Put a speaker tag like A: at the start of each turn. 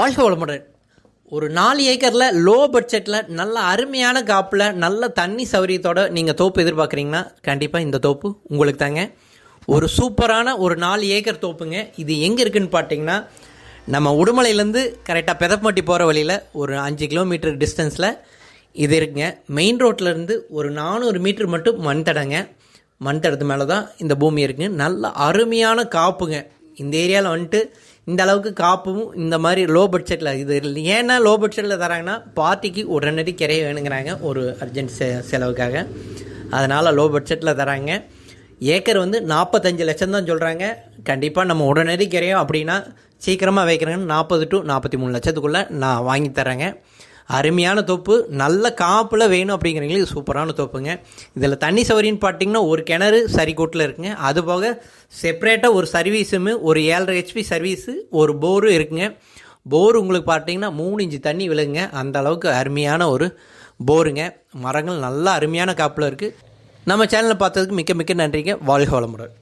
A: வாழ்க வளமுடன். ஒரு 4 ஏக்கரில் லோ பட்ஜெட்டில் நல்ல அருமையான காப்பில் நல்ல தண்ணி சௌரியத்தோடு நீங்கள் தோப்பு எதிர்பார்க்குறீங்கன்னா கண்டிப்பாக இந்த தோப்பு உங்களுக்கு தாங்க. ஒரு சூப்பரான ஒரு 4 ஏக்கர் தோப்புங்க. இது எங்கே இருக்குதுன்னு பார்த்தீங்கன்னா நம்ம உடுமலையிலேருந்து கரெக்டாக பெதப்பட்டி போகிற வழியில் ஒரு 5 கிலோமீட்டர் டிஸ்டன்ஸில் இது இருக்குங்க. மெயின் ரோட்டிலேருந்து ஒரு 400 மீட்டர் மட்டும் மண் தடங்க. மண் தடத்து மேலே தான் இந்த பூமி இருக்குங்க. நல்ல அருமையான காப்புங்க. இந்த ஏரியாவில் வந்துட்டு இந்த அளவுக்கு காப்பும் இந்த மாதிரி லோ பட்ஜெட்டில் இது ஏன்னா லோ பட்ஜெட்டில் தராங்கன்னா பார்ட்டிக்கு உடனடி கிரைய வேணுங்கிறாங்க ஒரு அர்ஜென்ட் செலவுக்காக. அதனால் லோ பட்ஜெட்டில் தராங்க. ஏக்கர் வந்து 45 லட்சம் தான் சொல்கிறாங்க. கண்டிப்பாக நம்ம உடனடி கிரையும் அப்படின்னா சீக்கிரமாக வைக்கிறேங்கன்னு 40 to 43 லட்சத்துக்குள்ளே நான் வாங்கி தரேங்க. அருமையான தோப்பு, நல்ல காப்பில் வேணும் அப்படிங்கிறவங்களுக்கு சூப்பரான தோப்புங்க. இதில் தண்ணி சௌகரியன்னு பார்த்தீங்கன்னா ஒரு கிணறு சரிக்கூட்டில் இருக்குங்க. அதுபோக செப்பரேட்டாக ஒரு சர்வீஸுமே ஒரு 7.5 HP சர்வீஸு ஒரு போரும் இருக்குங்க. போர் உங்களுக்கு பார்த்தீங்கன்னா 3 இன்ச்சு தண்ணி விழுங்க. அந்த அளவுக்கு அருமையான ஒரு போருங்க. மரங்கள் நல்லா அருமையான காப்பில் இருக்குது. நம்ம சேனலை பார்த்ததுக்கு மிக்க மிக்க நன்றிங்க. வாழ்க வளமுடன்.